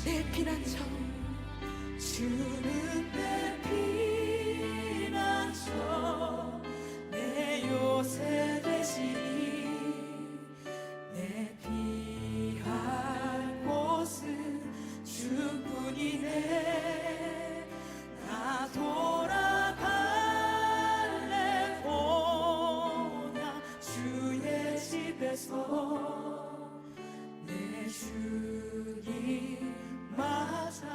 내 피난처 주는 내 피난처 내 요새 되시니 내 피할 곳은 주뿐이네 나 돌아갈래 오냐 주의 집에서 내 주님 맞아.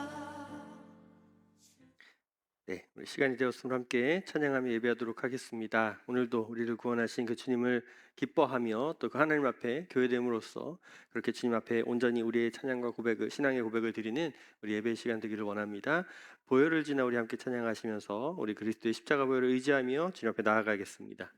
네, 우리 시간이 되었으면 함께 찬양하며 예배하도록 하겠습니다. 오늘도 우리를 구원하신 그 주님을 기뻐하며 또 그 하나님 앞에 교회됨으로써 그렇게 주님 앞에 온전히 우리의 찬양과 고백을, 신앙의 고백을 드리는 우리 예배 시간 되기를 원합니다. 보혈을 지나 우리 함께 찬양하시면서 우리 그리스도의 십자가 보혈을 의지하며 주님 앞에 나아가겠습니다.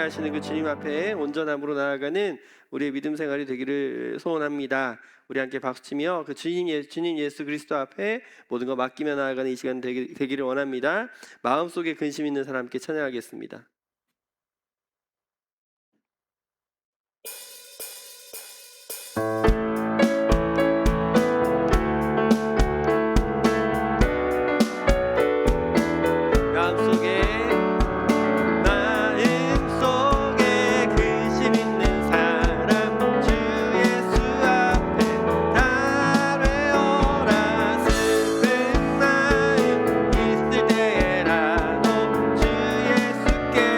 하시는 그 주님 앞에 온전함으로 나아가는 우리의 믿음 생활이 되기를 소원합니다. 우리 함께 박수치며 그 주님 예수 그리스도 앞에 모든 거 맡기며 나아가는 이 시간 되기를 원합니다. 마음속에 근심 있는 사람께 찬양하겠습니다. 주 예수께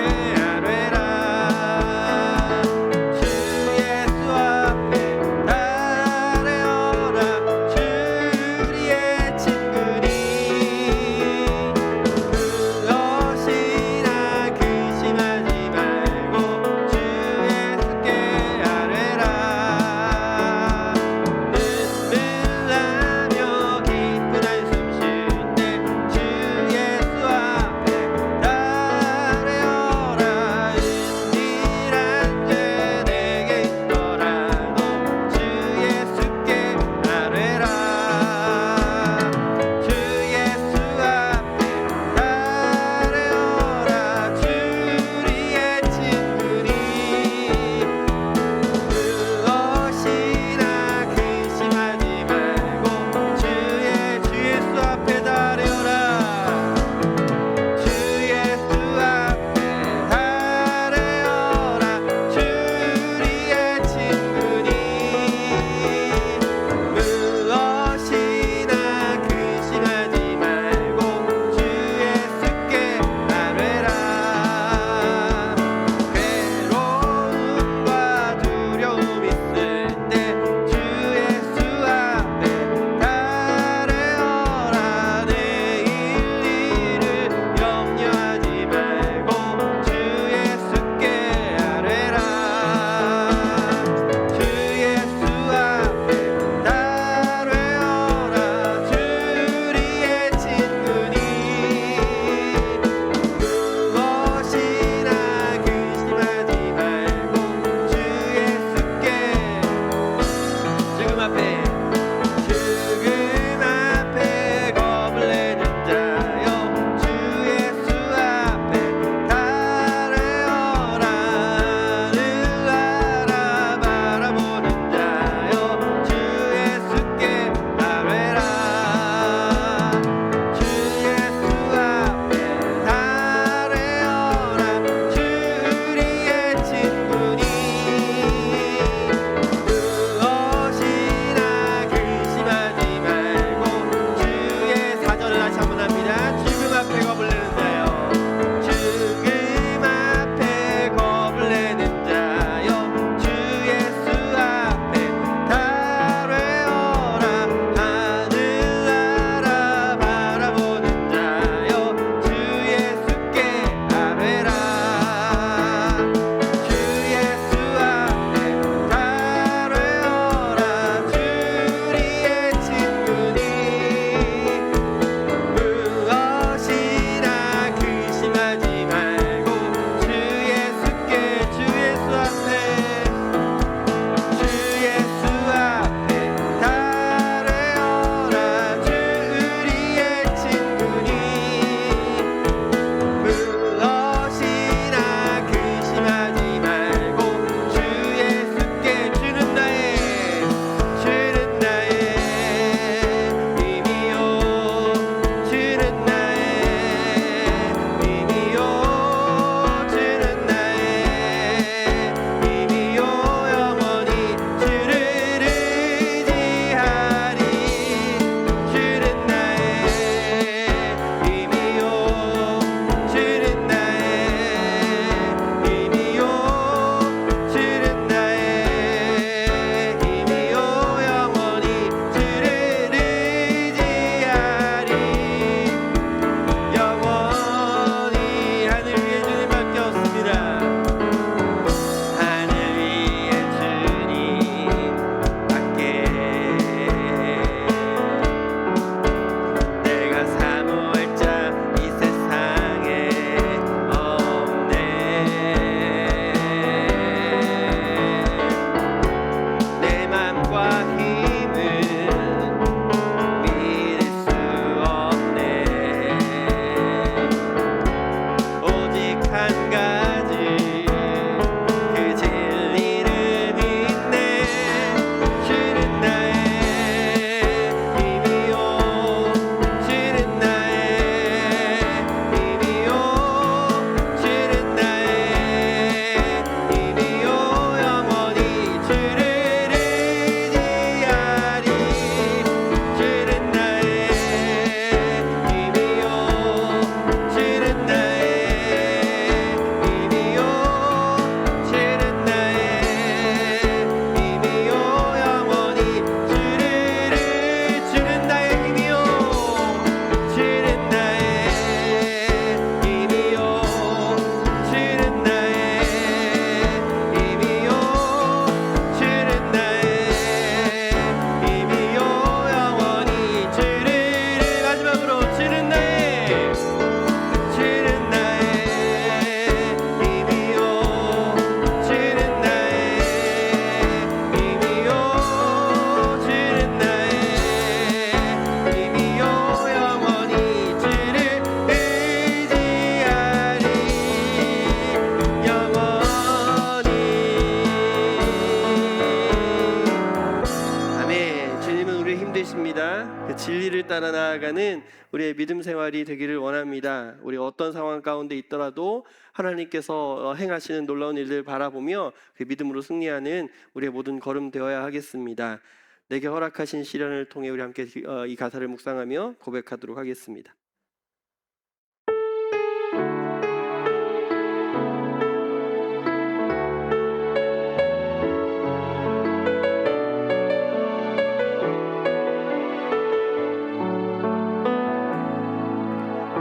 그 진리를 따라 나아가는 우리의 믿음 생활이 되기를 원합니다. 우리 어떤 상황 가운데 있더라도 하나님께서 행하시는 놀라운 일들을 바라보며 그 믿음으로 승리하는 우리의 모든 걸음 되어야 하겠습니다. 내게 허락하신 시련을 통해 우리 함께 이 가사를 묵상하며 고백하도록 하겠습니다.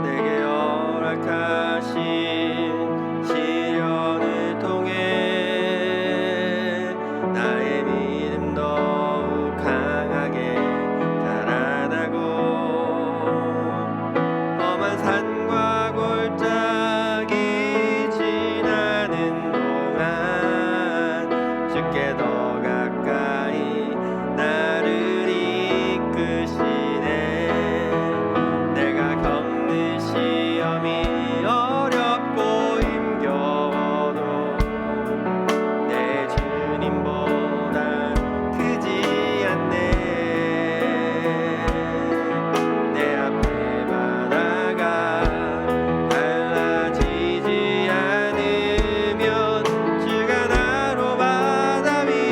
내게 허락하신 시련을 통해 나의 믿음 더욱 강하게 자라나고 험한 산과 골짜기 지나는 동안 주께 더 가까이 나를 이끄시네. 내가 겪는 시험이 어렵고 힘겨워도 내 주님보다 크지 않네. 내 앞에 바다가 갈라지지 않으면 주가 나로 바다 위에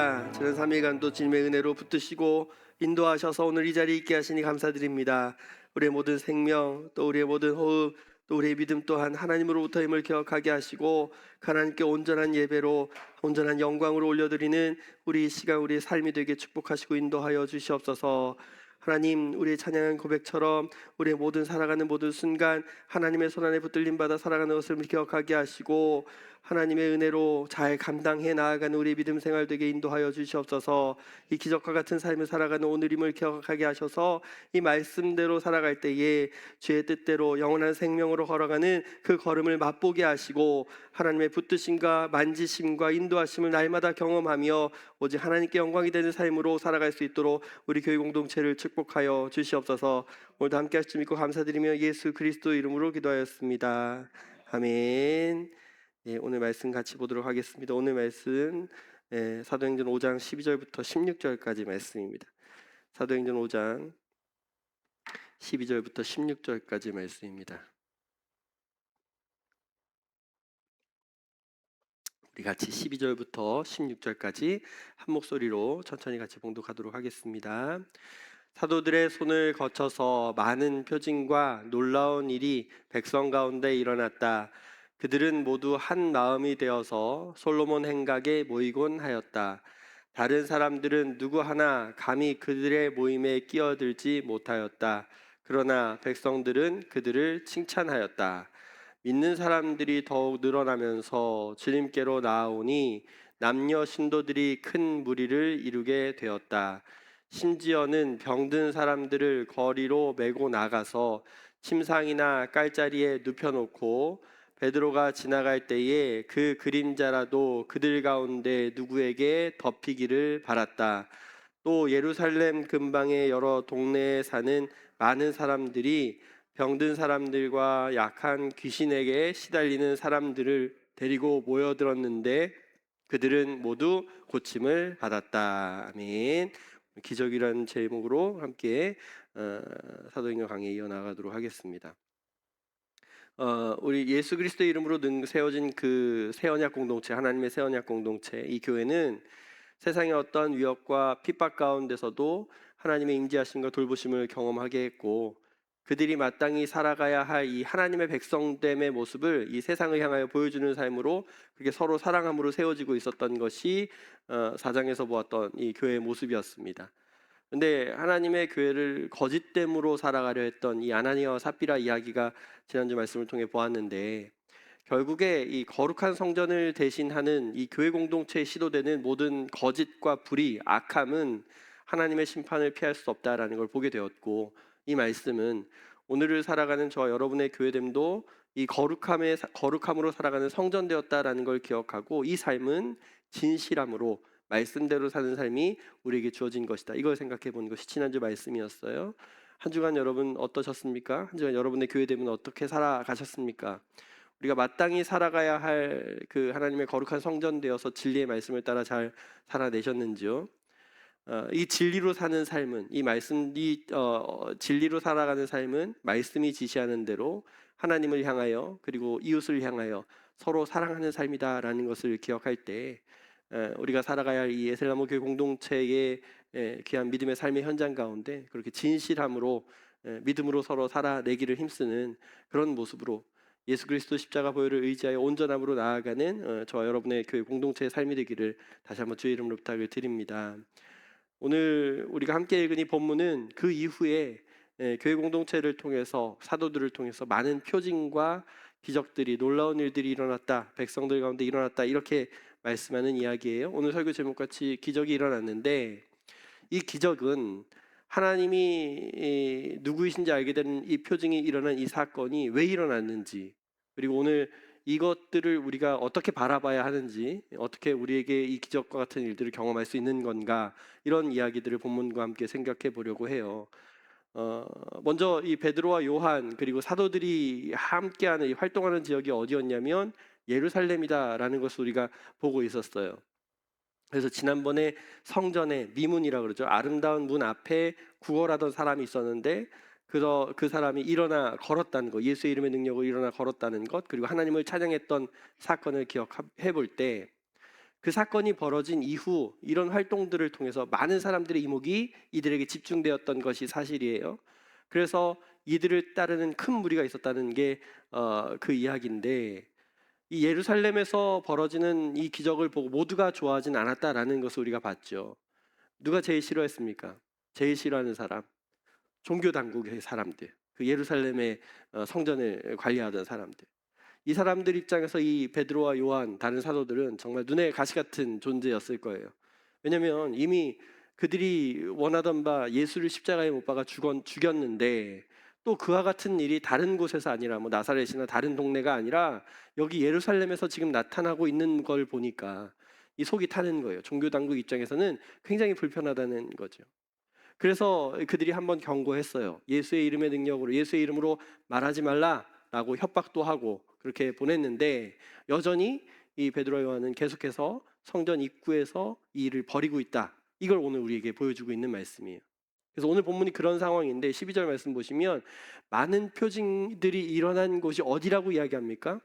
감사드립니다. 지난 3일간도 주님의 은혜로 붙드시고 인도하셔서 오늘 이 자리에 있게 하시니 감사드립니다. 우리의 모든 생명, 또 우리의 모든 호흡, 또 우리의 믿음 또한 하나님으로부터 힘을 기억하게 하시고 하나님께 온전한 예배로, 온전한 영광으로 올려드리는 우리 이 시간, 우리의 삶이 되게 축복하시고 인도하여 주시옵소서. 하나님, 우리의 찬양한 고백처럼 우리의 모든 살아가는 모든 순간 하나님의 손안에 붙들림 받아 살아가는 것을 기억하게 하시고 하나님의 은혜로 잘 감당해 나아가는 우리 믿음 생활 되게 인도하여 주시옵소서. 이 기적과 같은 삶을 살아가는 오늘임을 기억하게 하셔서 이 말씀대로 살아갈 때에 주의 뜻대로 영원한 생명으로 걸어가는 그 걸음을 맛보게 하시고 하나님의 붙드심과 만지심과 인도하심을 날마다 경험하며 오직 하나님께 영광이 되는 삶으로 살아갈 수 있도록 우리 교회 공동체를 축복하여 주시옵소서. 오늘도 함께 하실 줄 믿고 감사드리며 예수 그리스도 이름으로 기도하였습니다. 아멘. 예, 오늘 말씀 같이 보도록 하겠습니다. 오늘 말씀 사도행전 5장 12절부터 16절까지 말씀입니다. 사도행전 5장 12절부터 16절까지 말씀입니다. 우리 같이 12절부터 16절까지 한 목소리로 천천히 같이 봉독하도록 하겠습니다. 사도들의 손을 거쳐서 많은 표징과 놀라운 일이 백성 가운데 일어났다. 그들은 모두 한 마음이 되어서 솔로몬 행각에 모이곤 하였다. 다른 사람들은 누구 하나 감히 그들의 모임에 끼어들지 못하였다. 그러나 백성들은 그들을 칭찬하였다. 믿는 사람들이 더욱 늘어나면서 주님께로 나아오니 남녀 신도들이 큰 무리를 이루게 되었다. 심지어는 병든 사람들을 거리로 메고 나가서 침상이나 깔자리에 눕혀놓고 베드로가 지나갈 때에 그 그림자라도 그들 가운데 누구에게 덮이기를 바랐다. 또 예루살렘 근방의 여러 동네에 사는 많은 사람들이 병든 사람들과 약한 귀신에게 시달리는 사람들을 데리고 모여들었는데 그들은 모두 고침을 받았다. 아멘. 기적이라는 제목으로 함께 사도행전 강의 이어나가도록 하겠습니다. 우리 예수 그리스도의 이름으로 세워진 그 새언약 공동체, 하나님의 새언약 공동체, 이 교회는 세상의 어떤 위협과 핍박 가운데서도 하나님의 임재하심과 돌보심을 경험하게 했고 그들이 마땅히 살아가야 할 이 하나님의 백성됨의 모습을 이 세상을 향하여 보여주는 삶으로 그게 서로 사랑함으로 세워지고 있었던 것이 4장에서 보았던 이 교회의 모습이었습니다. 근데 하나님의 교회를 거짓됨으로 살아가려 했던 이 아나니아와 삽비라 이야기가 지난주 말씀을 통해 보았는데 결국에 이 거룩한 성전을 대신하는 이 교회 공동체에 시도되는 모든 거짓과 불의, 악함은 하나님의 심판을 피할 수 없다라는 걸 보게 되었고 이 말씀은 오늘을 살아가는 저와 여러분의 교회됨도 이 거룩함으로 살아가는 성전되었다라는 걸 기억하고 이 삶은 진실함으로 말씀대로 사는 삶이 우리에게 주어진 것이다. 이걸 생각해 보는 것이 지난주 말씀이었어요. 한 주간 여러분 어떠셨습니까? 한 주간 여러분의 교회됨은 어떻게 살아가셨습니까? 우리가 마땅히 살아가야 할 그 하나님의 거룩한 성전 되어서 진리의 말씀을 따라 잘 살아내셨는지요? 이 진리로 사는 삶은 진리로 살아가는 삶은 말씀이 지시하는 대로 하나님을 향하여 그리고 이웃을 향하여 서로 사랑하는 삶이다라는 것을 기억할 때 우리가 살아가야 할 이 에셀나무 교회 공동체의 귀한 믿음의 삶의 현장 가운데 그렇게 진실함으로 믿음으로 서로 살아내기를 힘쓰는 그런 모습으로 예수 그리스도 십자가 보혈을 의지하여 온전함으로 나아가는 저와 여러분의 교회 공동체의 삶이 되기를 다시 한번 주의 이름으로 부탁을 드립니다. 오늘 우리가 함께 읽은 이 본문은 그 이후에 교회 공동체를 통해서 사도들을 통해서 많은 표징과 기적들이 놀라운 일들이 일어났다. 백성들 가운데 일어났다. 이렇게 말씀하는 이야기예요. 오늘 설교 제목같이 기적이 일어났는데 이 기적은 하나님이 누구이신지 알게 되는 이 표징이 일어난 이 사건이 왜 일어났는지 그리고 오늘 이것들을 우리가 어떻게 바라봐야 하는지 어떻게 우리에게 이 기적과 같은 일들을 경험할 수 있는 건가 이런 이야기들을 본문과 함께 생각해 보려고 해요. 먼저 이 베드로와 요한 그리고 사도들이 함께하는 활동하는 지역이 어디였냐면 예루살렘이다라는 것을 우리가 보고 있었어요. 그래서 지난번에 성전의 미문이라고 그러죠. 아름다운 문 앞에 구걸하던 사람이 있었는데 그 사람이 일어나 걸었다는 것, 예수의 이름의 능력으로 일어나 걸었다는 것, 그리고 하나님을 찬양했던 사건을 기억해 볼 때 그 사건이 벌어진 이후 이런 활동들을 통해서 많은 사람들의 이목이 이들에게 집중되었던 것이 사실이에요. 그래서 이들을 따르는 큰 무리가 있었다는 게 그 이야기인데, 이 예루살렘에서 벌어지는 이 기적을 보고 모두가 좋아하진 않았다라는 것을 우리가 봤죠. 누가 제일 싫어했습니까? 제일 싫어하는 사람, 종교 당국의 사람들, 그 예루살렘의 성전을 관리하던 사람들. 이 사람들 입장에서 이 베드로와 요한, 다른 사도들은 정말 눈에 가시 같은 존재였을 거예요. 왜냐하면 이미 그들이 원하던 바 예수를 십자가에 못 박아 죽였는데, 또 그와 같은 일이 다른 곳에서 아니라 뭐 나사렛이나 다른 동네가 아니라 여기 예루살렘에서 지금 나타나고 있는 걸 보니까 이 속이 타는 거예요. 종교 당국 입장에서는 굉장히 불편하다는 거죠. 그래서 그들이 한번 경고했어요. 예수의 이름의 능력으로, 예수의 이름으로 말하지 말라라고 협박도 하고 그렇게 보냈는데, 여전히 이 베드로 요한은 계속해서 성전 입구에서 이 일을 벌이고 있다. 이걸 오늘 우리에게 보여주고 있는 말씀이에요. 그래서 오늘 본문이 그런 상황인데 12절 말씀 보시면 많은 표징들이 일어난 곳이 어디라고 이야기합니까?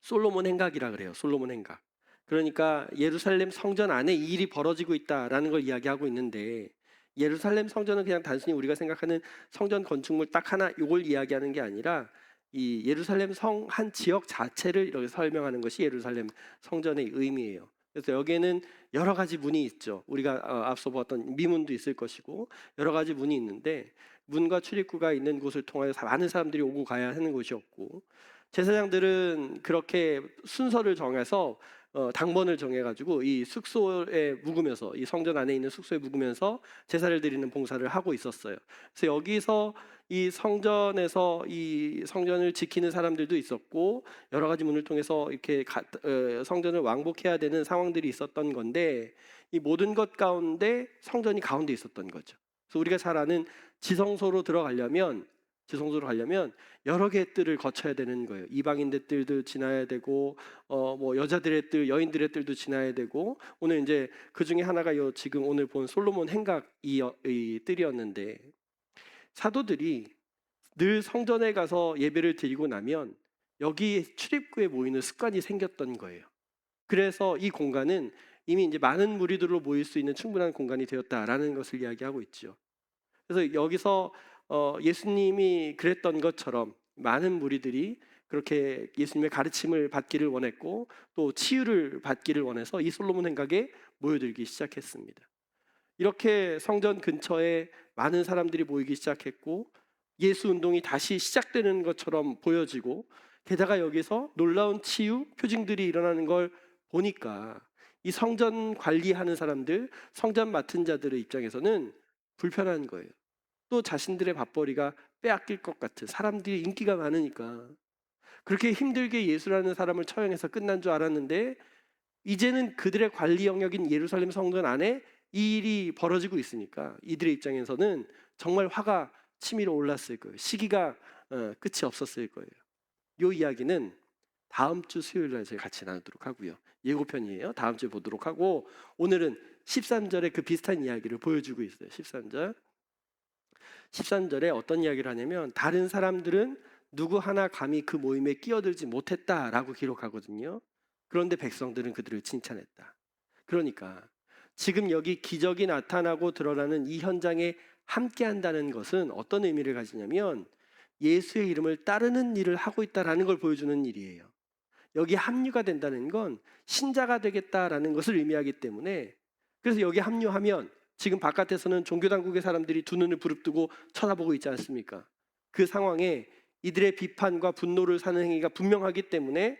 솔로몬 행각이라 그래요. 솔로몬 행각. 그러니까 예루살렘 성전 안에 이 일이 벌어지고 있다라는 걸 이야기하고 있는데, 예루살렘 성전은 그냥 단순히 우리가 생각하는 성전 건축물 딱 하나 이걸 이야기하는 게 아니라 이 예루살렘 성 한 지역 자체를 이렇게 설명하는 것이 예루살렘 성전의 의미예요. 그래서 여기에는 여러 가지 문이 있죠. 우리가 앞서 보았던 미문도 있을 것이고 여러 가지 문이 있는데, 문과 출입구가 있는 곳을 통하여 많은 사람들이 오고 가야 하는 곳이었고, 제사장들은 그렇게 순서를 정해서 당번을 정해가지고 이 숙소에 묵으면서, 이 성전 안에 있는 숙소에 묵으면서 제사를 드리는 봉사를 하고 있었어요. 그래서 여기서 이 성전에서 이 성전을 지키는 사람들도 있었고 여러 가지 문을 통해서 이렇게 성전을 왕복해야 되는 상황들이 있었던 건데, 이 모든 것 가운데 성전이 가운데 있었던 거죠. 그래서 우리가 잘 아는 지성소로 가려면 여러 개의 뜰을 거쳐야 되는 거예요. 이방인들 뜰도 지나야 되고 뭐 여자들의 뜰, 여인들의 뜰도 지나야 되고, 오늘 이제 그 중에 하나가 지금 오늘 본 솔로몬 행각 이 뜰이었는데, 사도들이 늘 성전에 가서 예배를 드리고 나면 여기 출입구에 모이는 습관이 생겼던 거예요. 그래서 이 공간은 이미 이제 많은 무리들로 모일 수 있는 충분한 공간이 되었다라는 것을 이야기하고 있죠. 그래서 여기서 예수님이 그랬던 것처럼 많은 무리들이 그렇게 예수님의 가르침을 받기를 원했고 또 치유를 받기를 원해서 이 솔로몬 행각에 모여들기 시작했습니다. 이렇게 성전 근처에 많은 사람들이 모이기 시작했고 예수 운동이 다시 시작되는 것처럼 보여지고, 게다가 여기서 놀라운 치유, 표징들이 일어나는 걸 보니까 이 성전 관리하는 사람들, 성전 맡은 자들의 입장에서는 불편한 거예요. 또 자신들의 밥벌이가 빼앗길 것 같은, 사람들이 인기가 많으니까 그렇게 힘들게 예수라는 사람을 처형해서 끝난 줄 알았는데, 이제는 그들의 관리 영역인 예루살렘 성전 안에 이 일이 벌어지고 있으니까 이들의 입장에서는 정말 화가 치밀어 올랐을 거예요. 시기가 끝이 없었을 거예요. 이 이야기는 다음 주 수요일 날 저희 같이 나누도록 하고요. 예고편이에요. 다음 주에 보도록 하고, 오늘은 13절에 그 비슷한 이야기를 보여주고 있어요. 13절에 어떤 이야기를 하냐면, 다른 사람들은 누구 하나 감히 그 모임에 끼어들지 못했다라고 기록하거든요. 그런데 백성들은 그들을 칭찬했다. 그러니까 지금 여기 기적이 나타나고 드러나는 이 현장에 함께 한다는 것은 어떤 의미를 가지냐면, 예수의 이름을 따르는 일을 하고 있다라는 걸 보여주는 일이에요. 여기 합류가 된다는 건 신자가 되겠다라는 것을 의미하기 때문에, 그래서 여기 합류하면 지금 바깥에서는 종교당국의 사람들이 두 눈을 부릅뜨고 쳐다보고 있지 않습니까? 그 상황에 이들의 비판과 분노를 사는 행위가 분명하기 때문에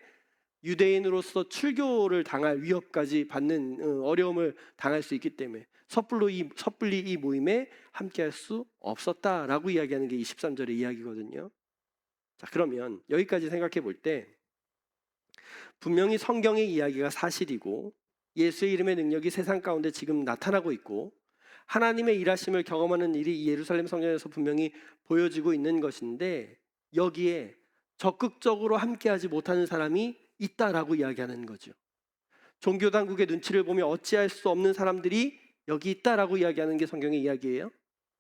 유대인으로서 출교를 당할 위협까지 받는 어려움을 당할 수 있기 때문에 섣불리 이 모임에 함께할 수 없었다라고 이야기하는 게 이 13절의 이야기거든요. 자, 그러면 여기까지 생각해 볼 때 분명히 성경의 이야기가 사실이고 예수의 이름의 능력이 세상 가운데 지금 나타나고 있고 하나님의 일하심을 경험하는 일이 예루살렘 성전에서 분명히 보여지고 있는 것인데, 여기에 적극적으로 함께하지 못하는 사람이 있다라고 이야기하는 거죠. 종교당국의 눈치를 보며 어찌할 수 없는 사람들이 여기 있다라고 이야기하는 게 성경의 이야기예요.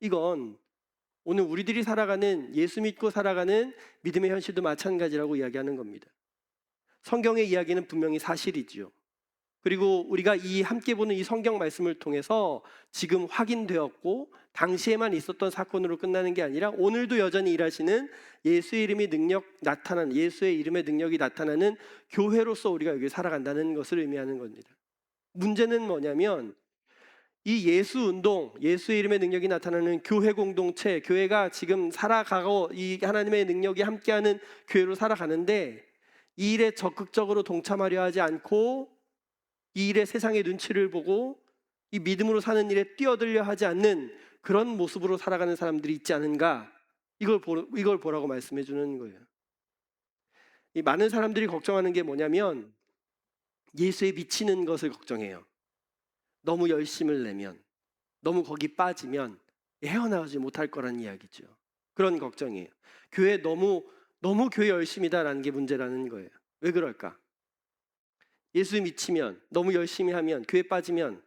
이건 오늘 우리들이 살아가는, 예수 믿고 살아가는 믿음의 현실도 마찬가지라고 이야기하는 겁니다. 성경의 이야기는 분명히 사실이지요. 그리고 우리가 이 함께 보는 이 성경 말씀을 통해서 지금 확인되었고 당시에만 있었던 사건으로 끝나는 게 아니라 오늘도 여전히 일하시는 예수의 이름의 능력 나타나는, 예수의 이름의 능력이 나타나는 교회로서 우리가 여기 살아간다는 것을 의미하는 겁니다. 문제는 뭐냐면 이 예수 운동, 예수의 이름의 능력이 나타나는 교회 공동체, 교회가 지금 살아가고 이 하나님의 능력이 함께하는 교회로 살아가는데 이 일에 적극적으로 동참하려 하지 않고 이 일에 세상의 눈치를 보고 이 믿음으로 사는 일에 뛰어들려 하지 않는 그런 모습으로 살아가는 사람들이 있지 않은가, 이걸 보라고 말씀해 주는 거예요. 이 많은 사람들이 걱정하는 게 뭐냐면 예수에 미치는 것을 걱정해요. 너무 열심을 내면, 너무 거기 빠지면 헤어나오지 못할 거란 이야기죠. 그런 걱정이에요. 교회 너무 교회 열심이다라는 게 문제라는 거예요. 왜 그럴까? 예수에 미치면, 너무 열심히 하면, 교회 빠지면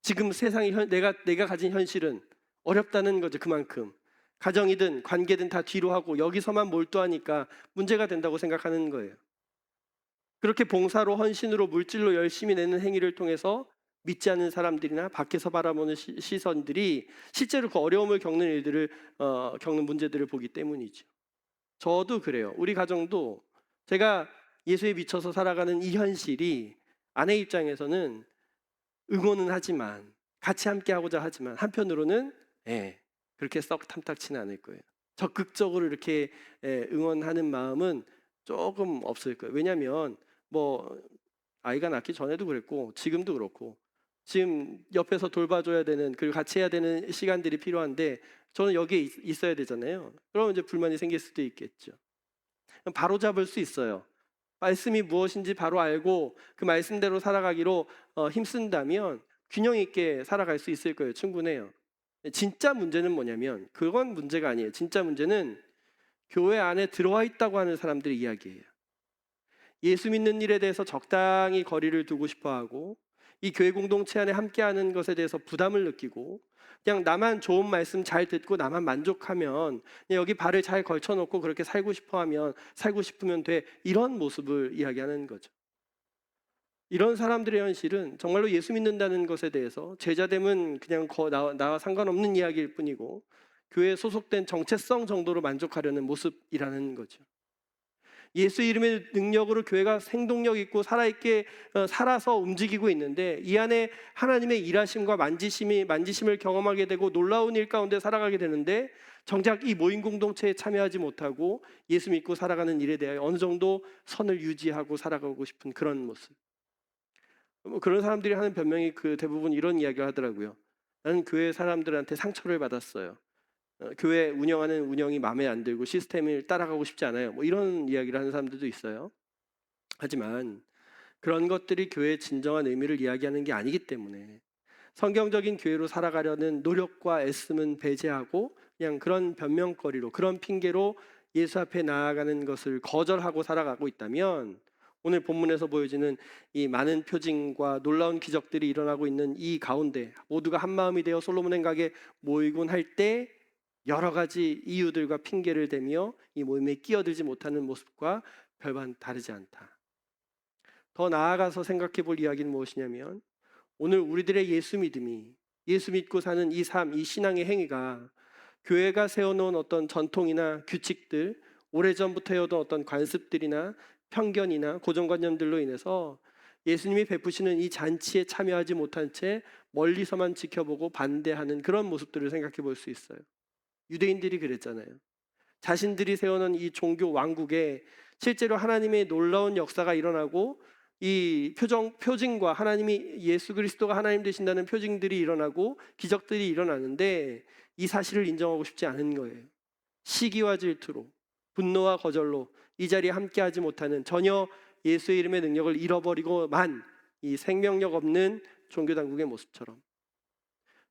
지금 세상이 내가 가진 현실은 어렵다는 거죠. 그만큼 가정이든 관계든 다 뒤로 하고 여기서만 몰두하니까 문제가 된다고 생각하는 거예요. 그렇게 봉사로, 헌신으로, 물질로 열심히 내는 행위를 통해서 믿지 않는 사람들이나 밖에서 바라보는 시선들이 실제로 그 어려움을 겪는 일들을 겪는 문제들을 보기 때문이죠. 저도 그래요. 우리 가정도 제가 예수에 미쳐서 살아가는 이 현실이 아내 입장에서는 응원은 하지만, 같이 함께 하고자 하지만 한편으로는 그렇게 썩 탐탁치는 않을 거예요. 적극적으로 이렇게 응원하는 마음은 조금 없을 거예요. 왜냐하면 뭐 아이가 낳기 전에도 그랬고 지금도 그렇고 지금 옆에서 돌봐줘야 되는, 그리고 같이 해야 되는 시간들이 필요한데 저는 여기에 있어야 되잖아요. 그러면 이제 불만이 생길 수도 있겠죠. 바로 잡을 수 있어요. 말씀이 무엇인지 바로 알고 그 말씀대로 살아가기로 힘쓴다면 균형 있게 살아갈 수 있을 거예요. 충분해요. 진짜 문제는 뭐냐면 그건 문제가 아니에요. 진짜 문제는 교회 안에 들어와 있다고 하는 사람들의 이야기예요. 예수 믿는 일에 대해서 적당히 거리를 두고 싶어하고 이 교회 공동체 안에 함께하는 것에 대해서 부담을 느끼고 그냥 나만 좋은 말씀 잘 듣고 나만 만족하면 그냥 여기 발을 잘 걸쳐놓고 그렇게 살고 싶으면 돼, 이런 모습을 이야기하는 거죠. 이런 사람들의 현실은 정말로 예수 믿는다는 것에 대해서 제자됨은 그냥 나와 상관없는 이야기일 뿐이고 교회에 소속된 정체성 정도로 만족하려는 모습이라는 거죠. 예수 이름의 능력으로 교회가 생동력 있고 살아있게 살아서 움직이고 있는데 이 안에 하나님의 일하심과 만지심을 경험하게 되고 놀라운 일 가운데 살아가게 되는데 정작 이 모임 공동체에 참여하지 못하고 예수 믿고 살아가는 일에 대하여 어느 정도 선을 유지하고 살아가고 싶은 그런 모습. 그런 사람들이 하는 변명이 그 대부분 이런 이야기를 하더라고요. 나는 교회 사람들한테 상처를 받았어요. 교회 운영하는 운영이 마음에 안 들고 시스템을 따라가고 싶지 않아요. 뭐 이런 이야기를 하는 사람들도 있어요. 하지만 그런 것들이 교회의 진정한 의미를 이야기하는 게 아니기 때문에 성경적인 교회로 살아가려는 노력과 애씀은 배제하고 그냥 그런 변명거리로, 그런 핑계로 예수 앞에 나아가는 것을 거절하고 살아가고 있다면 오늘 본문에서 보여지는 이 많은 표징과 놀라운 기적들이 일어나고 있는 이 가운데 모두가 한 마음이 되어 솔로몬 행각에 모이곤 할 때 여러 가지 이유들과 핑계를 대며 이 모임에 끼어들지 못하는 모습과 별반 다르지 않다. 더 나아가서 생각해 볼 이야기는 무엇이냐면 오늘 우리들의 예수 믿음이, 예수 믿고 사는 이 삶, 이 신앙의 행위가 교회가 세워놓은 어떤 전통이나 규칙들, 오래전부터 해오던 어떤 관습들이나 편견이나 고정관념들로 인해서 예수님이 베푸시는 이 잔치에 참여하지 못한 채 멀리서만 지켜보고 반대하는 그런 모습들을 생각해 볼 수 있어요. 유대인들이 그랬잖아요. 자신들이 세워놓은 이 종교 왕국에 실제로 하나님의 놀라운 역사가 일어나고 이 표징과 하나님이, 예수 그리스도가 하나님 되신다는 표징들이 일어나고 기적들이 일어나는데 이 사실을 인정하고 싶지 않은 거예요. 시기와 질투로, 분노와 거절로 이 자리에 함께하지 못하는, 전혀 예수의 이름의 능력을 잃어버리고만 이 생명력 없는 종교당국의 모습처럼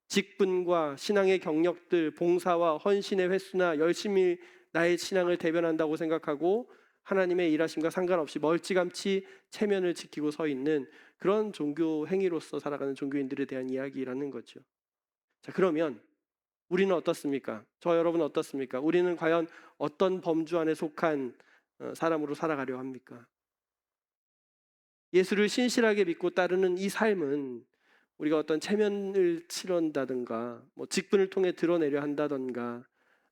직분과 신앙의 경력들, 봉사와 헌신의 횟수나 열심히 나의 신앙을 대변한다고 생각하고 하나님의 일하심과 상관없이 멀찌감치 체면을 지키고 서 있는 그런 종교 행위로서 살아가는 종교인들에 대한 이야기라는 거죠. 자, 그러면 우리는 어떻습니까? 저 여러분 어떻습니까? 우리는 과연 어떤 범주 안에 속한 사람으로 살아가려 합니까? 예수를 신실하게 믿고 따르는 이 삶은 우리가 어떤 체면을 치른다든가 직분을 통해 드러내려 한다든가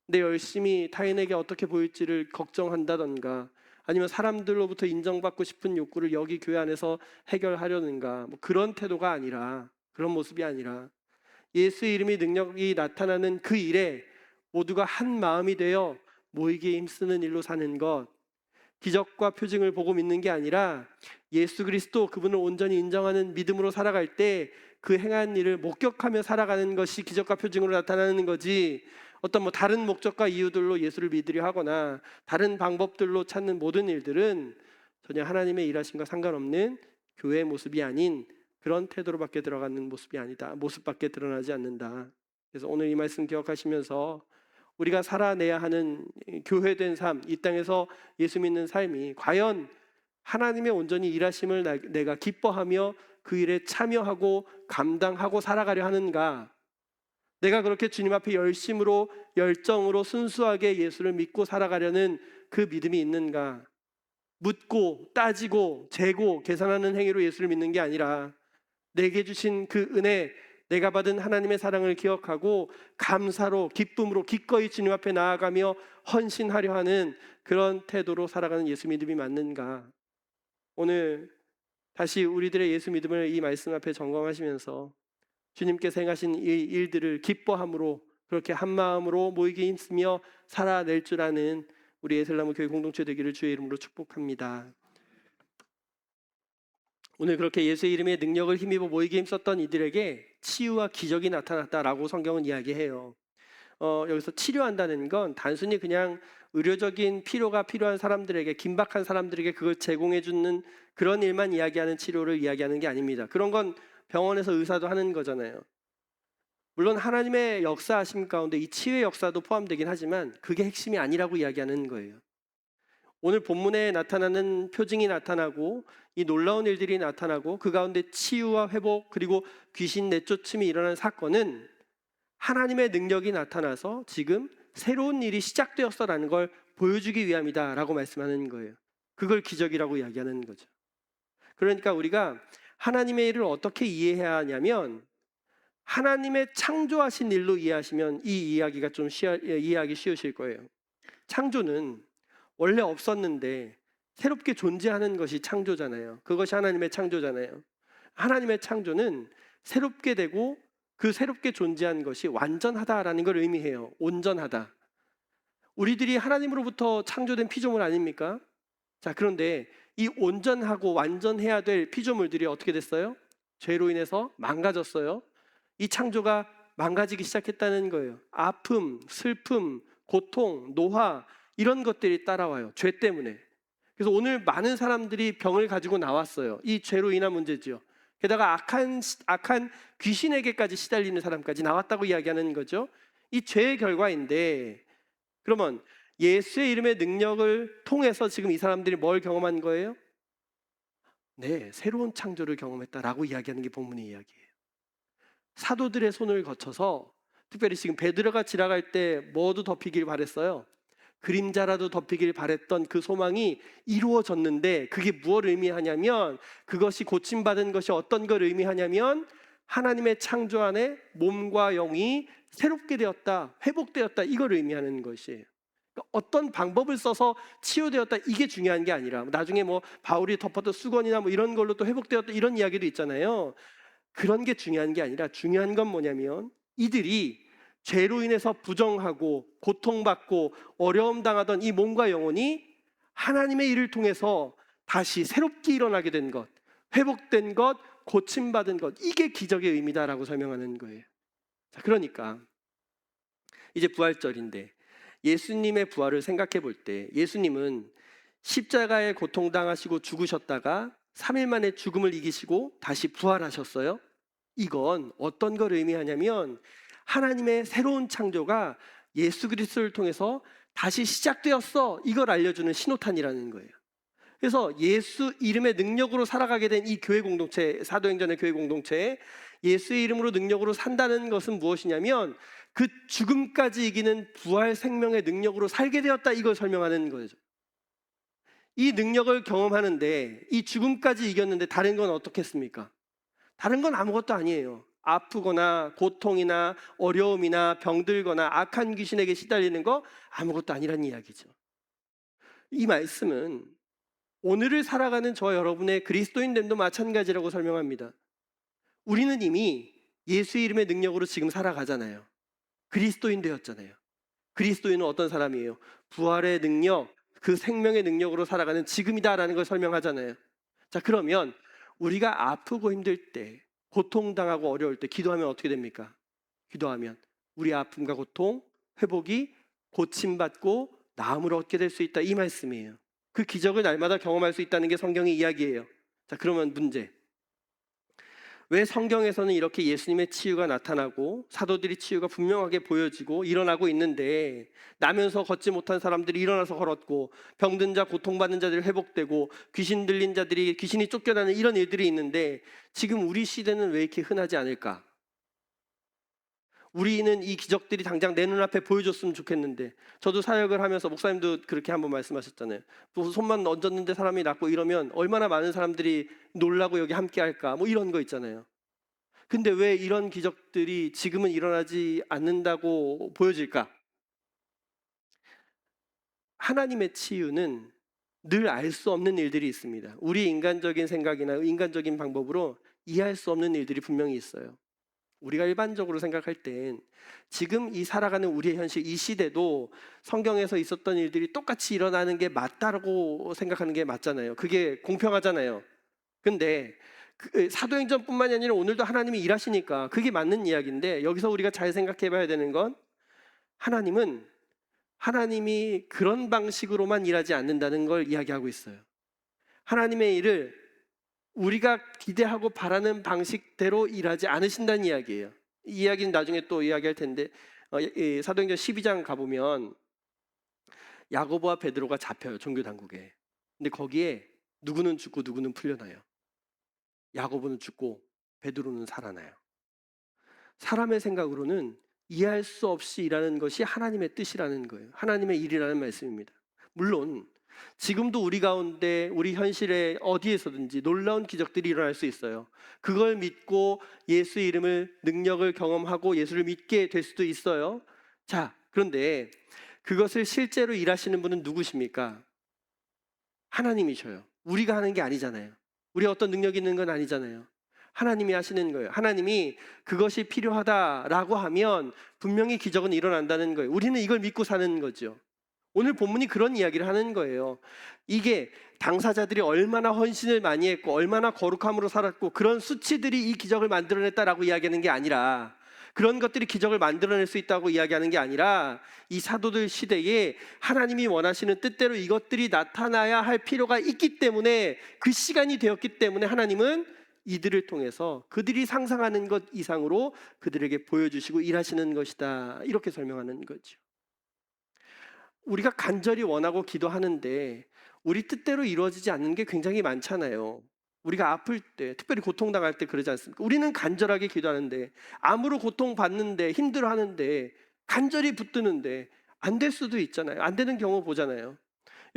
내 열심히 타인에게 어떻게 보일지를 걱정한다든가 아니면 사람들로부터 인정받고 싶은 욕구를 여기 교회 안에서 해결하려는가 그런 태도가 아니라, 그런 모습이 아니라 예수의 이름의 능력이 나타나는 그 일에 모두가 한 마음이 되어 모이기에 힘쓰는 일로 사는 것, 기적과 표징을 보고 믿는 게 아니라 예수 그리스도 그분을 온전히 인정하는 믿음으로 살아갈 때 그 행한 일을 목격하며 살아가는 것이 기적과 표징으로 나타나는 거지, 어떤 다른 목적과 이유들로 예수를 믿으려 하거나 다른 방법들로 찾는 모든 일들은 전혀 하나님의 일하심과 상관없는 교회의 모습이 아닌 그런 태도로밖에 들어가는 모습이 아니다, 모습밖에 드러나지 않는다. 그래서 오늘 이 말씀 기억하시면서 우리가 살아내야 하는 교회된 삶, 이 땅에서 예수 믿는 삶이 과연 하나님의 온전히 일하심을 내가 기뻐하며 그 일에 참여하고 감당하고 살아가려 하는가, 내가 그렇게 주님 앞에 열심으로 열정으로 순수하게 예수를 믿고 살아가려는 그 믿음이 있는가, 묻고 따지고 재고 계산하는 행위로 예수를 믿는 게 아니라 내게 주신 그 은혜, 내가 받은 하나님의 사랑을 기억하고 감사로 기쁨으로 기꺼이 주님 앞에 나아가며 헌신하려 하는 그런 태도로 살아가는 예수 믿음이 맞는가. 오늘 다시 우리들의 예수 믿음을 이 말씀 앞에 점검하시면서 주님께서 행하신 이 일들을 기뻐함으로 그렇게 한 마음으로 모이게 힘쓰며 살아낼 줄 아는 우리 에셀나무 교회 공동체 되기를 주의 이름으로 축복합니다. 오늘 그렇게 예수의 이름의 능력을 힘입어 모이게 힘썼던 이들에게 치유와 기적이 나타났다라고 성경은 이야기해요. 여기서 치료한다는 건 단순히 그냥 의료적인 필요가 필요한 사람들에게, 긴박한 사람들에게 그걸 제공해 주는 그런 일만 이야기하는 치료를 이야기하는 게 아닙니다. 그런 건 병원에서 의사도 하는 거잖아요. 물론 하나님의 역사하심 가운데 이 치유의 역사도 포함되긴 하지만 그게 핵심이 아니라고 이야기하는 거예요. 오늘 본문에 나타나는 표징이 나타나고 이 놀라운 일들이 나타나고 그 가운데 치유와 회복 그리고 귀신 내쫓음이 일어난 사건은 하나님의 능력이 나타나서 지금 새로운 일이 시작되었어라는 걸 보여주기 위함이다 라고 말씀하는 거예요. 그걸 기적이라고 이야기하는 거죠. 그러니까 우리가 하나님의 일을 어떻게 이해해야 하냐면, 하나님의 창조하신 일로 이해하시면 이 이야기가 좀 이해하기 쉬우실 거예요. 창조는 원래 없었는데 새롭게 존재하는 것이 창조잖아요. 그것이 하나님의 창조잖아요. 하나님의 창조는 새롭게 되고 그 새롭게 존재한 것이 완전하다라는 걸 의미해요. 온전하다. 우리들이 하나님으로부터 창조된 피조물 아닙니까? 자, 그런데 이 온전하고 완전해야 될 피조물들이 어떻게 됐어요? 죄로 인해서 망가졌어요. 이 창조가 망가지기 시작했다는 거예요. 아픔, 슬픔, 고통, 노화 이런 것들이 따라와요. 죄 때문에. 그래서 오늘 많은 사람들이 병을 가지고 나왔어요. 이 죄로 인한 문제죠. 게다가 악한 귀신에게까지 시달리는 사람까지 나왔다고 이야기하는 거죠. 이 죄의 결과인데, 그러면 예수의 이름의 능력을 통해서 지금 이 사람들이 뭘 경험한 거예요? 네, 새로운 창조를 경험했다라고 이야기하는 게 본문의 이야기예요. 사도들의 손을 거쳐서, 특별히 지금 베드로가 지나갈 때 뭐도 덮이길 바랬어요? 그림자라도 덮이길 바랬던 그 소망이 이루어졌는데, 그게 무엇을 의미하냐면, 그것이 고침받은 것이 어떤 걸 의미하냐면 하나님의 창조 안에 몸과 영이 새롭게 되었다, 회복되었다, 이걸 의미하는 것이에요. 그러니까 어떤 방법을 써서 치유되었다 이게 중요한 게 아니라, 나중에 바울이 덮었던 수건이나 이런 걸로 또 회복되었다 이런 이야기도 있잖아요. 그런 게 중요한 게 아니라 중요한 건 뭐냐면, 이들이 죄로 인해서 부정하고 고통받고 어려움 당하던 이 몸과 영혼이 하나님의 일을 통해서 다시 새롭게 일어나게 된 것, 회복된 것, 고침받은 것, 이게 기적의 의미다라고 설명하는 거예요. 자, 그러니까 이제 부활절인데 예수님의 부활을 생각해 볼 때, 예수님은 십자가에 고통당하시고 죽으셨다가 3일 만에 죽음을 이기시고 다시 부활하셨어요. 이건 어떤 걸 의미하냐면 하나님의 새로운 창조가 예수 그리스도를 통해서 다시 시작되었어, 이걸 알려주는 신호탄이라는 거예요. 그래서 예수 이름의 능력으로 살아가게 된 이 교회 공동체, 사도행전의 교회 공동체, 예수의 이름으로 능력으로 산다는 것은 무엇이냐면 그 죽음까지 이기는 부활 생명의 능력으로 살게 되었다, 이걸 설명하는 거죠. 이 능력을 경험하는데 이 죽음까지 이겼는데 다른 건 어떻겠습니까? 다른 건 아무것도 아니에요. 아프거나 고통이나 어려움이나 병들거나 악한 귀신에게 시달리는 거 아무것도 아니란 이야기죠. 이 말씀은 오늘을 살아가는 저 여러분의 그리스도인됨도 마찬가지라고 설명합니다. 우리는 이미 예수 이름의 능력으로 지금 살아가잖아요. 그리스도인 되었잖아요. 그리스도인은 어떤 사람이에요? 부활의 능력, 그 생명의 능력으로 살아가는 지금이다라는 걸 설명하잖아요. 자, 그러면 우리가 아프고 힘들 때, 고통당하고 어려울 때 기도하면 어떻게 됩니까? 기도하면 우리 아픔과 고통, 회복이 고침받고 나음을 얻게 될 수 있다, 이 말씀이에요. 그 기적을 날마다 경험할 수 있다는 게 성경의 이야기예요. 자, 그러면 문제. 왜 성경에서는 이렇게 예수님의 치유가 나타나고 사도들이 치유가 분명하게 보여지고 일어나고 있는데, 나면서 걷지 못한 사람들이 일어나서 걸었고, 병든 자, 고통받는 자들이 회복되고, 귀신 들린 자들이 귀신이 쫓겨나는 이런 일들이 있는데 지금 우리 시대는 왜 이렇게 흔하지 않을까? 우리는 이 기적들이 당장 내 눈앞에 보여줬으면 좋겠는데, 저도 사역을 하면서 목사님도 그렇게 한번 말씀하셨잖아요. 또 손만 얹었는데 사람이 낫고 이러면 얼마나 많은 사람들이 놀라고 여기 함께 할까, 뭐 이런 거 있잖아요. 근데 왜 이런 기적들이 지금은 일어나지 않는다고 보여질까? 하나님의 치유는 늘 알 수 없는 일들이 있습니다. 우리 인간적인 생각이나 인간적인 방법으로 이해할 수 없는 일들이 분명히 있어요. 우리가 일반적으로 생각할 땐 지금 이 살아가는 우리의 현실, 이 시대도 성경에서 있었던 일들이 똑같이 일어나는 게 맞다고 생각하는 게 맞잖아요. 그게 공평하잖아요. 근데 사도행전뿐만이 아니라 오늘도 하나님이 일하시니까 그게 맞는 이야기인데, 여기서 우리가 잘 생각해 봐야 되는 건, 하나님이 그런 방식으로만 일하지 않는다는 걸 이야기하고 있어요. 하나님의 일을 우리가 기대하고 바라는 방식대로 일하지 않으신다는 이야기예요. 이 이야기는 나중에 또 이야기할 텐데, 사도행전 12장 가보면 야고보와 베드로가 잡혀요, 종교 당국에. 근데 거기에 누구는 죽고 누구는 풀려나요. 야고보는 죽고 베드로는 살아나요. 사람의 생각으로는 이해할 수 없이 일하는 것이 하나님의 뜻이라는 거예요. 하나님의 일이라는 말씀입니다. 물론 지금도 우리 가운데, 우리 현실에 어디에서든지 놀라운 기적들이 일어날 수 있어요. 그걸 믿고 예수 이름을, 능력을 경험하고 예수를 믿게 될 수도 있어요. 자, 그런데 그것을 실제로 일하시는 분은 누구십니까? 하나님이셔요. 우리가 하는 게 아니잖아요. 우리가 어떤 능력이 있는 건 아니잖아요. 하나님이 하시는 거예요. 하나님이 그것이 필요하다라고 하면 분명히 기적은 일어난다는 거예요. 우리는 이걸 믿고 사는 거죠. 오늘 본문이 그런 이야기를 하는 거예요. 이게 당사자들이 얼마나 헌신을 많이 했고 얼마나 거룩함으로 살았고 그런 수치들이 이 기적을 만들어냈다라고 이야기하는 게 아니라, 그런 것들이 기적을 만들어낼 수 있다고 이야기하는 게 아니라, 이 사도들 시대에 하나님이 원하시는 뜻대로 이것들이 나타나야 할 필요가 있기 때문에, 그 시간이 되었기 때문에 하나님은 이들을 통해서 그들이 상상하는 것 이상으로 그들에게 보여주시고 일하시는 것이다, 이렇게 설명하는 거죠. 우리가 간절히 원하고 기도하는데 우리 뜻대로 이루어지지 않는 게 굉장히 많잖아요. 우리가 아플 때, 특별히 고통당할 때 그러지 않습니까? 우리는 간절하게 기도하는데, 암으로 고통받는데, 힘들어하는데, 간절히 붙드는데 안 될 수도 있잖아요. 안 되는 경우 보잖아요.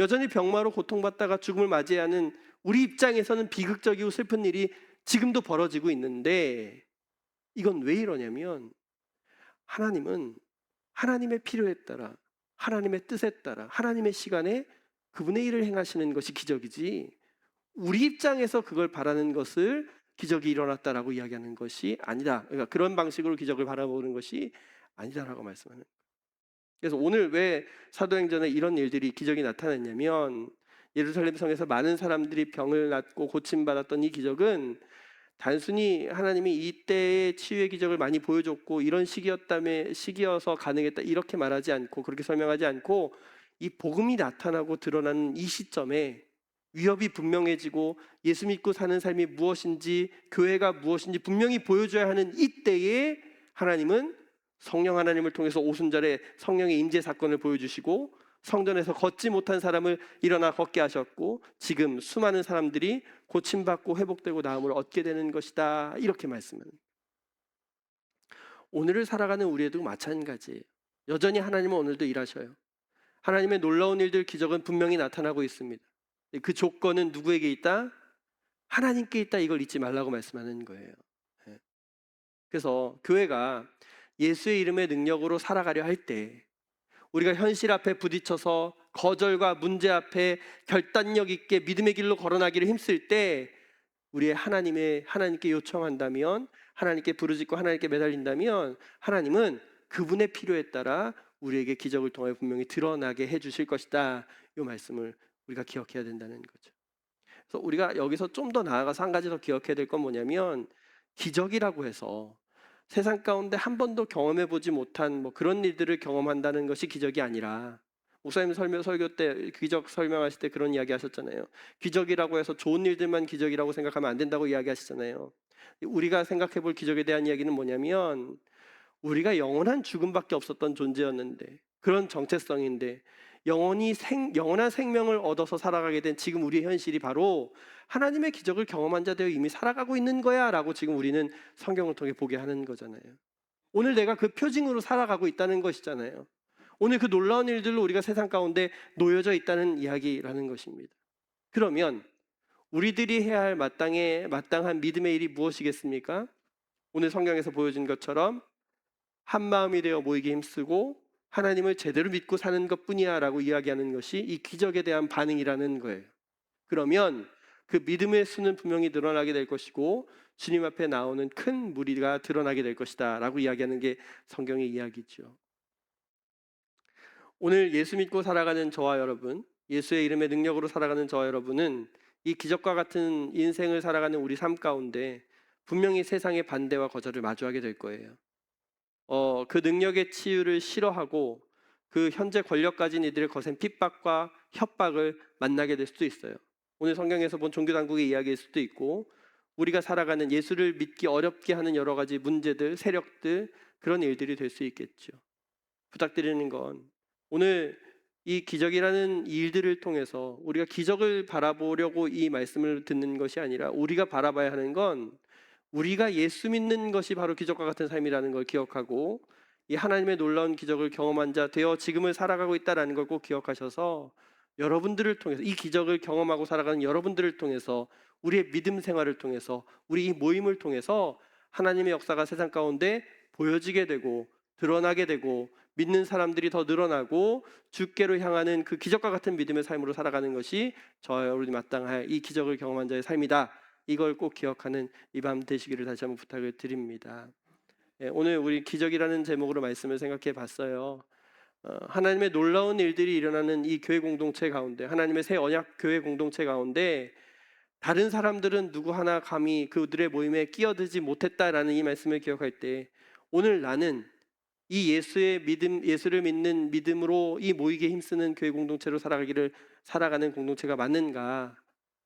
여전히 병마로 고통받다가 죽음을 맞이하는 우리 입장에서는 비극적이고 슬픈 일이 지금도 벌어지고 있는데, 이건 왜 이러냐면, 하나님은 하나님의 필요에 따라, 하나님의 뜻에 따라, 하나님의 시간에 그분의 일을 행하시는 것이 기적이지, 우리 입장에서 그걸 바라는 것을 기적이 일어났다라고 이야기하는 것이 아니다. 그러니까 그런 방식으로 기적을 바라보는 것이 아니다라고 말씀하는 거예요. 그래서 오늘 왜 사도행전에 이런 일들이, 기적이 나타났냐면, 예루살렘 성에서 많은 사람들이 병을 낫고 고침받았던 이 기적은 단순히 하나님이 이때의 치유의 기적을 많이 보여줬고 이런 시기여서 가능했다, 이렇게 말하지 않고, 그렇게 설명하지 않고, 이 복음이 나타나고 드러나는 이 시점에 위협이 분명해지고 예수 믿고 사는 삶이 무엇인지, 교회가 무엇인지 분명히 보여줘야 하는 이때에 하나님은 성령 하나님을 통해서 오순절에 성령의 임재 사건을 보여주시고, 성전에서 걷지 못한 사람을 일어나 걷게 하셨고, 지금 수많은 사람들이 고침받고 회복되고 나음을 얻게 되는 것이다, 이렇게 말씀합니다. 오늘을 살아가는 우리에도 마찬가지예요. 여전히 하나님은 오늘도 일하셔요. 하나님의 놀라운 일들, 기적은 분명히 나타나고 있습니다. 그 조건은 누구에게 있다? 하나님께 있다. 이걸 잊지 말라고 말씀하는 거예요. 예. 그래서 교회가 예수의 이름의 능력으로 살아가려 할 때, 우리가 현실 앞에 부딪혀서 거절과 문제 앞에 결단력 있게 믿음의 길로 걸어나기를 힘쓸 때, 우리의 하나님께 요청한다면, 하나님께 부르짖고 하나님께 매달린다면, 하나님은 그분의 필요에 따라 우리에게 기적을 통해 분명히 드러나게 해주실 것이다. 이 말씀을 우리가 기억해야 된다는 거죠. 그래서 우리가 여기서 좀 더 나아가서 한 가지 더 기억해야 될 건 뭐냐면, 기적이라고 해서 세상 가운데 한 번도 경험해 보지 못한 그런 일들을 경험한다는 것이 기적이 아니라, 목사님 설교 때 기적 설명하실 때 그런 이야기 하셨잖아요. 기적이라고 해서 좋은 일들만 기적이라고 생각하면 안 된다고 이야기하시잖아요. 우리가 생각해 볼 기적에 대한 이야기는 뭐냐면, 우리가 영원한 죽음밖에 없었던 존재였는데, 그런 정체성인데 영원한 생명을 얻어서 살아가게 된 지금 우리의 현실이 바로 하나님의 기적을 경험한 자 되어 이미 살아가고 있는 거야 라고 지금 우리는 성경을 통해 보게 하는 거잖아요. 오늘 내가 그 표징으로 살아가고 있다는 것이잖아요. 오늘 그 놀라운 일들로 우리가 세상 가운데 놓여져 있다는 이야기라는 것입니다. 그러면 우리들이 해야 할 마땅한 믿음의 일이 무엇이겠습니까? 오늘 성경에서 보여준 것처럼 한 마음이 되어 모이게 힘쓰고 하나님을 제대로 믿고 사는 것뿐이야 라고 이야기하는 것이 이 기적에 대한 반응이라는 거예요. 그러면 그 믿음의 수는 분명히 늘어나게 될 것이고 주님 앞에 나오는 큰 무리가 드러나게 될 것이다 라고 이야기하는 게 성경의 이야기죠. 오늘 예수 믿고 살아가는 저와 여러분, 예수의 이름의 능력으로 살아가는 저와 여러분은 이 기적과 같은 인생을 살아가는 우리 삶 가운데 분명히 세상의 반대와 거절을 마주하게 될 거예요. 그 능력의 치유를 싫어하고 그 현재 권력 가진 이들의 거센 핍박과 협박을 만나게 될 수도 있어요. 오늘 성경에서 본 종교당국의 이야기일 수도 있고, 우리가 살아가는 예수를 믿기 어렵게 하는 여러 가지 문제들, 세력들, 그런 일들이 될 수 있겠죠. 부탁드리는 건, 오늘 이 기적이라는 일들을 통해서 우리가 기적을 바라보려고 이 말씀을 듣는 것이 아니라, 우리가 바라봐야 하는 건 우리가 예수 믿는 것이 바로 기적과 같은 삶이라는 걸 기억하고, 이 하나님의 놀라운 기적을 경험한 자 되어 지금을 살아가고 있다는 걸 꼭 기억하셔서, 여러분들을 통해서, 이 기적을 경험하고 살아가는 여러분들을 통해서, 우리의 믿음 생활을 통해서, 우리 이 모임을 통해서 하나님의 역사가 세상 가운데 보여지게 되고 드러나게 되고, 믿는 사람들이 더 늘어나고 주께로 향하는 그 기적과 같은 믿음의 삶으로 살아가는 것이 저와 여러분이 마땅할 이 기적을 경험한 자의 삶이다. 이걸 꼭 기억하는 이 밤 되시기를 다시 한번 부탁을 드립니다. 오늘 우리 기적이라는 제목으로 말씀을 생각해 봤어요. 하나님의 놀라운 일들이 일어나는 이 교회 공동체 가운데, 하나님의 새 언약 교회 공동체 가운데 다른 사람들은 누구 하나 감히 그들의 모임에 끼어들지 못했다라는 이 말씀을 기억할 때, 오늘 나는 이 예수를 믿는 믿음으로 이 모이게 힘쓰는 교회 공동체로 살아가는 공동체가 맞는가?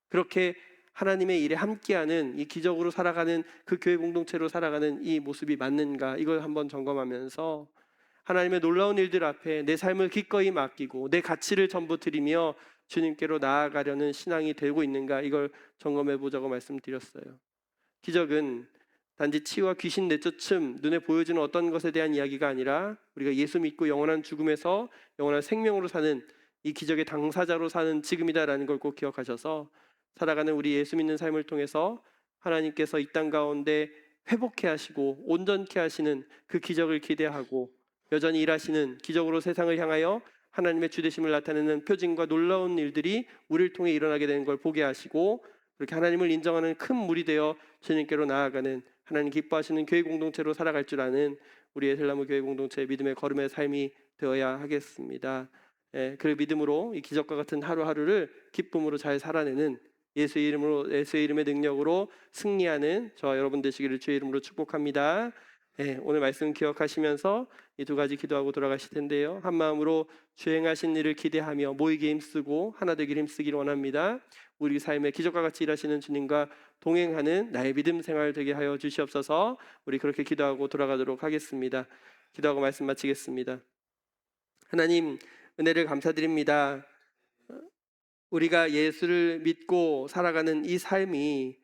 그렇게 하나님의 일에 함께하는 이 기적으로 살아가는 그 교회 공동체로 살아가는 이 모습이 맞는가? 이걸 한번 점검하면서 하나님의 놀라운 일들 앞에 내 삶을 기꺼이 맡기고 내 가치를 전부 드리며 주님께로 나아가려는 신앙이 되고 있는가? 이걸 점검해 보자고 말씀드렸어요. 기적은 단지 치유와 귀신 내쫓음, 눈에 보여지는 어떤 것에 대한 이야기가 아니라, 우리가 예수 믿고 영원한 죽음에서 영원한 생명으로 사는 이 기적의 당사자로 사는 지금이다라는 걸 꼭 기억하셔서 살아가는 우리 예수 믿는 삶을 통해서 하나님께서 이 땅 가운데 회복케 하시고 온전케 하시는 그 기적을 기대하고, 여전히 일하시는 기적으로 세상을 향하여 하나님의 주되심을 나타내는 표징과 놀라운 일들이 우리를 통해 일어나게 되는 걸 보게 하시고, 그렇게 하나님을 인정하는 큰 무리 되어 주님께로 나아가는, 하나님 기뻐하시는 교회 공동체로 살아갈 줄 아는 우리 에셀나무 교회 공동체의 믿음의 걸음의 삶이 되어야 하겠습니다. 그 믿음으로 이 기적과 같은 하루하루를 기쁨으로 잘 살아내는, 예수의 이름의 능력으로 승리하는 저와 여러분 되시기를 주의 이름으로 축복합니다. 오늘 말씀 기억하시면서 이 두 가지 기도하고 돌아가실 텐데요, 한 마음으로 주행하신 일을 기대하며 모이게 힘쓰고 하나 되기를 힘쓰기를 원합니다. 우리 삶에 기적과 같이 일하시는 주님과 동행하는 나의 믿음 생활 되게 하여 주시옵소서. 우리 그렇게 기도하고 돌아가도록 하겠습니다. 기도하고 말씀 마치겠습니다. 하나님, 은혜를 감사드립니다. 우리가 예수를 믿고 살아가는 이 삶이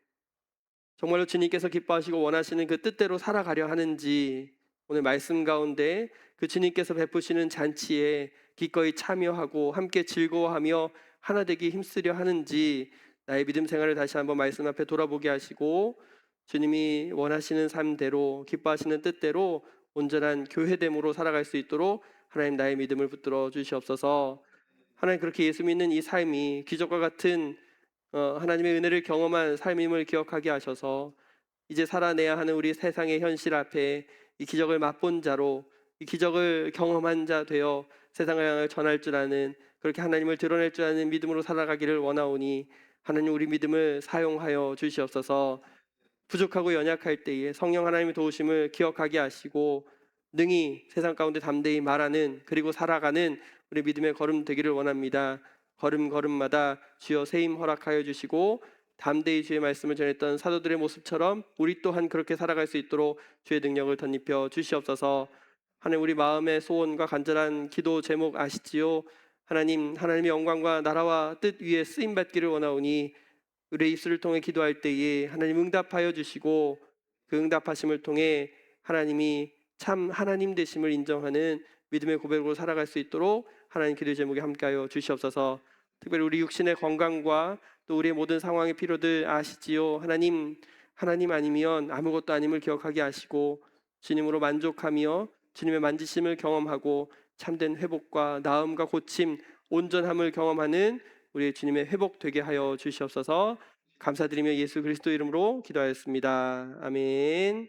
정말로 주님께서 기뻐하시고 원하시는 그 뜻대로 살아가려 하는지, 오늘 말씀 가운데 그 주님께서 베푸시는 잔치에 기꺼이 참여하고 함께 즐거워하며 하나 되기 힘쓰려 하는지 나의 믿음 생활을 다시 한번 말씀 앞에 돌아보게 하시고 주님이 원하시는 삶대로 기뻐하시는 뜻대로 온전한 교회됨으로 살아갈 수 있도록 하나님 나의 믿음을 붙들어 주시옵소서. 하나님 그렇게 예수 믿는 이 삶이 기적과 같은 하나님의 은혜를 경험한 삶임을 기억하게 하셔서 이제 살아내야 하는 우리 세상의 현실 앞에 이 기적을 맛본 자로 이 기적을 경험한 자 되어 세상을 향해 전할 줄 아는 그렇게 하나님을 드러낼 줄 아는 믿음으로 살아가기를 원하오니 하나님 우리 믿음을 사용하여 주시옵소서. 부족하고 연약할 때에 성령 하나님의 도우심을 기억하게 하시고 능히 세상 가운데 담대히 말하는 그리고 살아가는 우리 믿음의 걸음 되기를 원합니다. 걸음걸음마다 주여 세임 허락하여 주시고 담대히 주의 말씀을 전했던 사도들의 모습처럼 우리 또한 그렇게 살아갈 수 있도록 주의 능력을 덧입혀 주시옵소서. 하나님 우리 마음의 소원과 간절한 기도 제목 아시지요? 하나님 하나님의 영광과 나라와 뜻 위에 쓰임 받기를 원하오니 우리의 입술을 통해 기도할 때에 하나님 응답하여 주시고 그 응답하심을 통해 하나님이 참 하나님 되심을 인정하는 믿음의 고백으로 살아갈 수 있도록 하나님 기도 제목에 함께하여 주시옵소서. 특별히 우리 육신의 건강과 또 우리의 모든 상황의 필요들 아시지요? 하나님 아니면 아무것도 아님을 기억하게 하시고 주님으로 만족하며 주님의 만지심을 경험하고 참된 회복과 나음과 고침 온전함을 경험하는 우리 주님의 회복되게 하여 주시옵소서. 감사드리며 예수 그리스도 이름으로 기도하였습니다. 아멘.